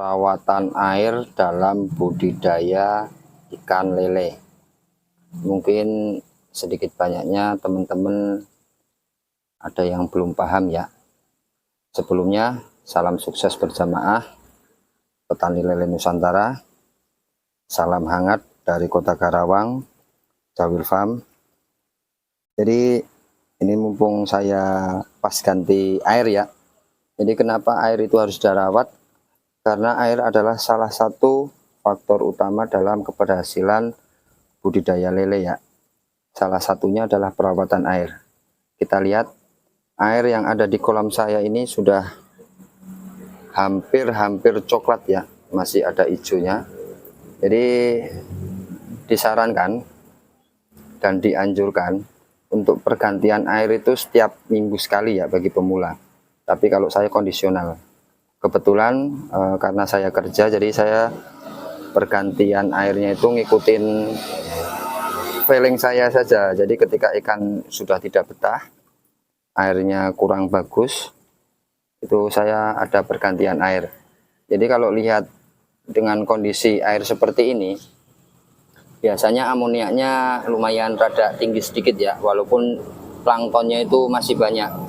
Perawatan air dalam budidaya ikan lele. Mungkin sedikit banyaknya teman-teman ada yang belum paham ya. Sebelumnya salam sukses berjamaah petani lele Nusantara. Salam hangat dari Kota Karawang, Jawil Farm. Jadi ini mumpung saya pas ganti air ya. Jadi kenapa air itu harus dirawat? Karena air adalah salah satu faktor utama dalam keberhasilan budidaya lele ya. Salah satunya adalah perawatan air. Kita lihat air yang ada di kolam saya ini sudah hampir coklat ya, masih ada hijaunya. Jadi disarankan dan dianjurkan untuk pergantian air itu setiap minggu sekali ya bagi pemula. Tapi kalau saya kondisional. Kebetulan karena saya kerja, jadi saya pergantian airnya itu ngikutin feeling saya saja. Jadi ketika ikan sudah tidak betah, airnya kurang bagus, itu saya ada pergantian air. Jadi kalau lihat dengan kondisi air seperti ini, biasanya amoniaknya lumayan rada tinggi sedikit ya, walaupun planktonnya itu masih banyak.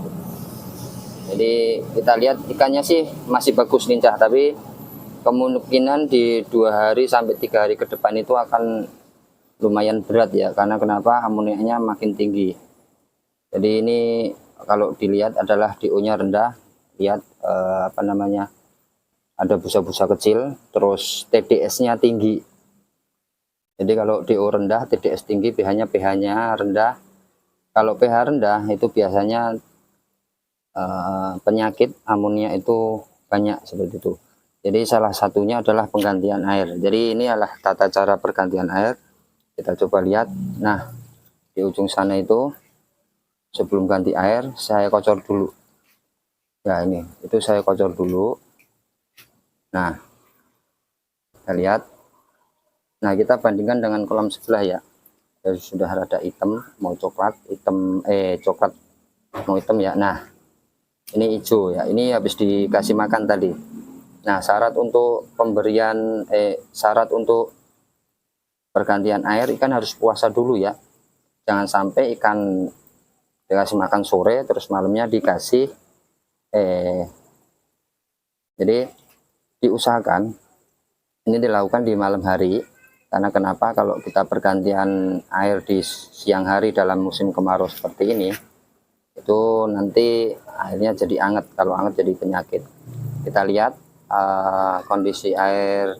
Jadi kita lihat ikannya sih masih bagus lincah, tapi kemungkinan di 2 hari sampai 3 hari ke depan itu akan lumayan berat ya, karena kenapa, amoniaknya makin tinggi. Jadi ini kalau dilihat adalah DO-nya rendah, lihat ada busa-busa kecil, terus TDS-nya tinggi. Jadi kalau DO rendah, TDS tinggi, pH-nya rendah. Kalau pH rendah itu biasanya penyakit amonia itu banyak seperti itu. Jadi salah satunya adalah penggantian air. Jadi ini adalah tata cara pergantian air. Kita coba lihat. Nah, di ujung sana itu sebelum ganti air saya kocor dulu. Ya ini, itu saya kocor dulu. Nah, kita lihat. Nah, kita bandingkan dengan kolam sebelah ya. Jadi sudah rada hitam, mau coklat, coklat mau hitam ya. Nah, ini hijau ya, ini habis dikasih makan tadi. Nah, syarat untuk pergantian air, ikan harus puasa dulu ya. Jangan sampai ikan dikasih makan sore terus malamnya dikasih jadi diusahakan ini dilakukan di malam hari. Karena kenapa, kalau kita pergantian air di siang hari dalam musim kemarau seperti ini, itu nanti airnya jadi anget. Kalau anget jadi penyakit. Kita lihat kondisi air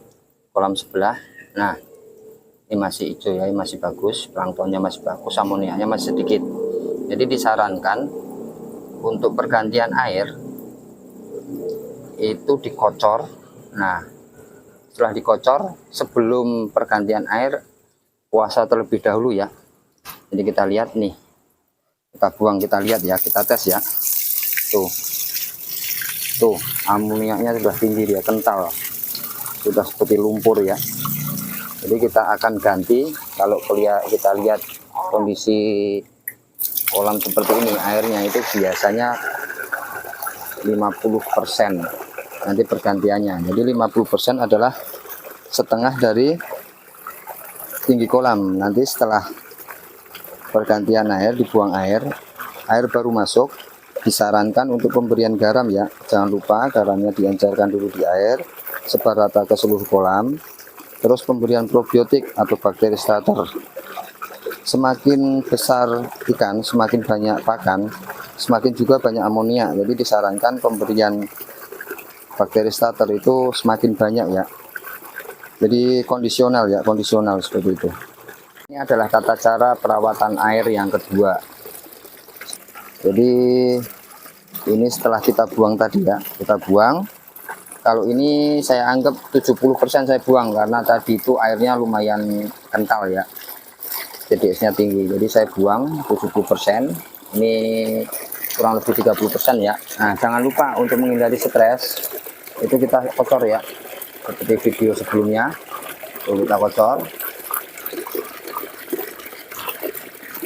kolam sebelah. Nah, ini masih hijau ya, ini masih bagus, planktonnya masih bagus, amoniaknya masih sedikit. Jadi disarankan untuk pergantian air itu dikocor. Nah, setelah dikocor, sebelum pergantian air puasa terlebih dahulu ya. Jadi kita lihat nih, kita buang, kita lihat ya, kita tes ya. Tuh amoniaknya sudah tinggi, dia kental, sudah seperti lumpur ya. Jadi kita akan ganti. Kalau kita lihat kondisi kolam seperti ini, airnya itu biasanya 50% nanti pergantiannya. Jadi 50% adalah setengah dari tinggi kolam. Nanti setelah pergantian air, dibuang air baru masuk. Disarankan untuk pemberian garam ya, jangan lupa garamnya diencerkan dulu di air, sebar rata ke seluruh kolam. Terus pemberian probiotik atau bakteri starter. Semakin besar ikan, semakin banyak pakan, semakin juga banyak amonia. Jadi disarankan pemberian bakteri starter itu semakin banyak ya. Jadi kondisional ya, kondisional seperti itu. Ini adalah tata cara perawatan air yang kedua. Jadi ini setelah kita buang tadi ya, kita buang. Kalau ini saya anggap 70% saya buang, karena tadi itu airnya lumayan kental ya, TDS-nya tinggi. Jadi saya buang 70%, ini kurang lebih 30% ya. Nah, jangan lupa untuk menghindari stres, itu kita kocor ya, seperti video sebelumnya. Tuh, kita kocor.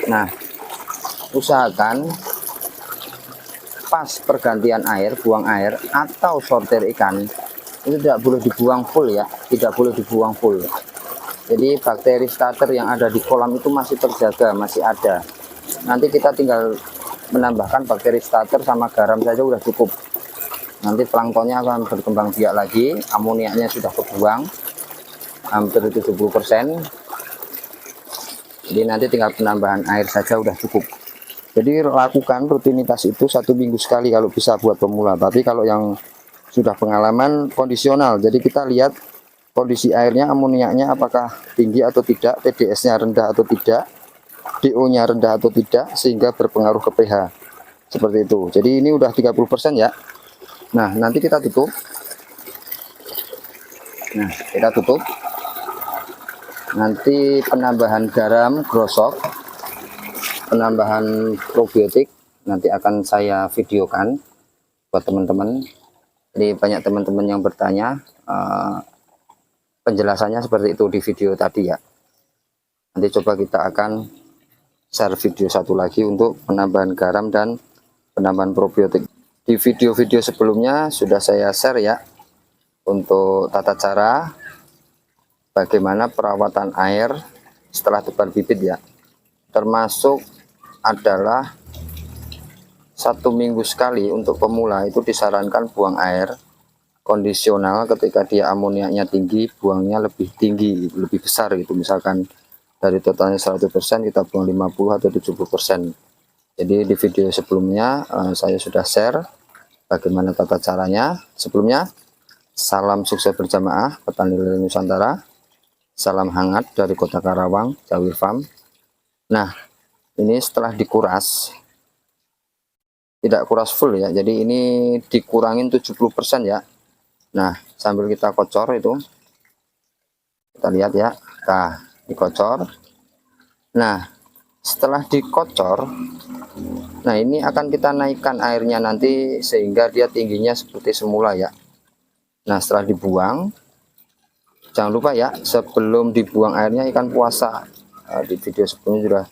Nah, usahakan pas pergantian air, buang air atau sortir ikan, itu tidak boleh dibuang full ya, tidak boleh dibuang full. Jadi bakteri starter yang ada di kolam itu masih terjaga, masih ada. Nanti kita tinggal menambahkan bakteri starter sama garam saja udah cukup. Nanti planktonnya akan berkembang biak lagi, amoniaknya sudah kebuang hampir 70%. Jadi nanti tinggal penambahan air saja udah cukup. Jadi lakukan rutinitas itu 1 minggu sekali kalau bisa buat pemula. Tapi kalau yang sudah pengalaman kondisional, jadi kita lihat kondisi airnya, amoniaknya apakah tinggi atau tidak, TDS-nya rendah atau tidak, DO-nya rendah atau tidak, sehingga berpengaruh ke pH. Seperti itu. Jadi ini udah 30% ya. Nah, nanti kita tutup. Nah, kita tutup. Nanti penambahan garam grosok, penambahan probiotik nanti akan saya videokan buat teman-teman. Jadi banyak teman-teman yang bertanya, penjelasannya seperti itu di video tadi ya. Nanti coba kita akan share video satu lagi untuk penambahan garam dan penambahan probiotik. Di video-video sebelumnya sudah saya share ya untuk tata cara bagaimana perawatan air setelah tebar bibit ya. Termasuk adalah 1 minggu sekali untuk pemula itu disarankan buang air kondisional. Ketika dia amoniaknya tinggi, buangnya lebih tinggi, lebih besar gitu. Misalkan dari totalnya 100% kita buang 50 atau 70%. Jadi di video sebelumnya saya sudah share bagaimana tata caranya. Sebelumnya, salam sukses berjamaah petani lele Nusantara. Salam hangat dari Kota Karawang, Jawir Farm. Nah, ini setelah dikuras, tidak kuras full ya, jadi ini dikurangin 70% ya. Nah, sambil kita kocor itu, kita lihat ya, nah dikocor. Nah, setelah dikocor, nah ini akan kita naikkan airnya nanti sehingga dia tingginya seperti semula ya. Nah, setelah dibuang, jangan lupa ya, sebelum dibuang airnya ikan puasa. Di video sebelumnya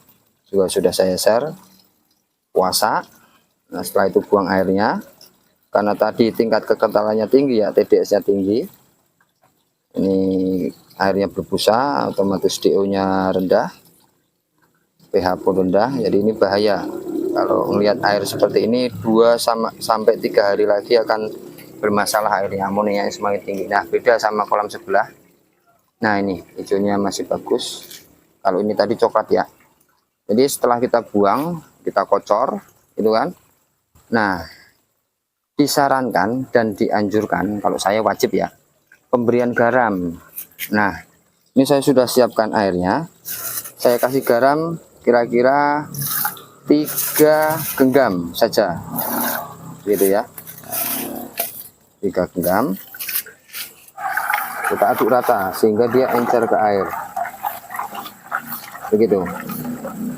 juga sudah saya share puasa. Nah, setelah itu buang airnya, karena tadi tingkat kekentalannya tinggi ya, TDS-nya tinggi, ini airnya berbusa, otomatis DO-nya rendah, pH pun rendah. Jadi ini bahaya kalau melihat air seperti ini. 2 sampai 3 hari lagi akan bermasalah airnya, amoniaknya semakin tinggi. Nah, beda sama kolam sebelah. Nah, ini hijaunya masih bagus, kalau ini tadi coklat ya. Jadi setelah kita buang, kita kocor itu kan. Nah, disarankan dan dianjurkan, kalau saya wajib ya, pemberian garam. Nah, ini saya sudah siapkan airnya. Saya kasih garam kira-kira 3 genggam saja, gitu ya, 3 genggam. Kita aduk rata sehingga dia encer ke air, begitu.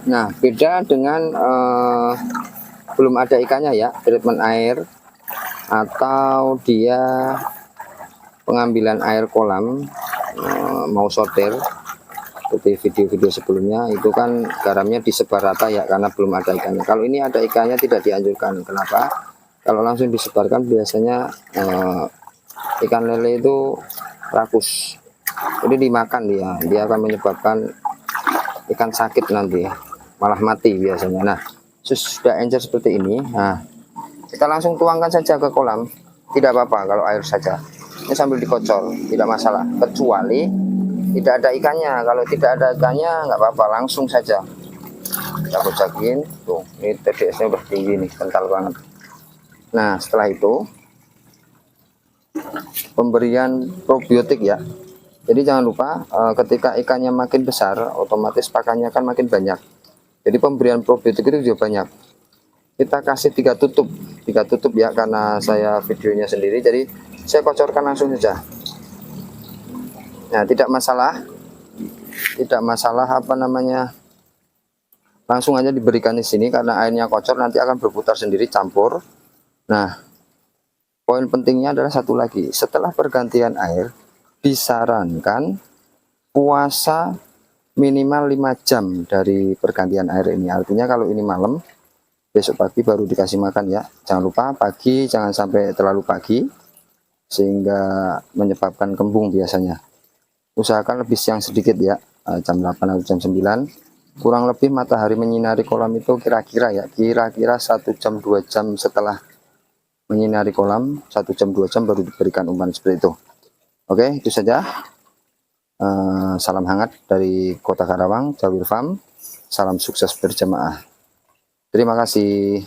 Nah, beda dengan belum ada ikannya ya, treatment air atau dia pengambilan air kolam, mau sortir seperti video-video sebelumnya, itu kan garamnya disebar rata ya karena belum ada ikannya. Kalau ini ada ikannya tidak dianjurkan. Kenapa? Kalau langsung disebarkan biasanya ikan lele itu rakus, jadi dimakan dia akan menyebabkan ikan sakit nanti, malah mati biasanya. Nah, sudah encer seperti ini, nah kita langsung tuangkan saja ke kolam, tidak apa-apa kalau air saja. Ini sambil dikocor tidak masalah, kecuali tidak ada ikannya. Kalau tidak ada ikannya nggak apa-apa, langsung saja kita kocakin. Tuh, ini TDS-nya udah tinggi nih, kental banget. Nah, setelah itu pemberian probiotik ya. Jadi jangan lupa ketika ikannya makin besar, otomatis pakannya kan makin banyak. Jadi pemberian probiotik itu juga banyak. Kita kasih 3 tutup ya, karena saya videonya sendiri, jadi saya kocorkan langsung saja. Nah, tidak masalah apa namanya, langsung aja diberikan di sini karena airnya kocor, nanti akan berputar sendiri campur. Nah, poin pentingnya adalah satu lagi, setelah pergantian air disarankan puasa minimal 5 jam dari pergantian air ini. Artinya kalau ini malam, besok pagi baru dikasih makan ya. Jangan lupa pagi, jangan sampai terlalu pagi. sehingga menyebabkan kembung biasanya. Usahakan lebih siang sedikit ya, jam 8 atau jam 9. Kurang lebih matahari menyinari kolam itu kira-kira 1 jam 2 jam setelah menyinari kolam, 1 jam 2 jam baru diberikan umpan seperti itu. Oke, itu saja. Salam hangat dari Kota Karawang, Jawir Farm. Salam sukses berjamaah. Terima kasih.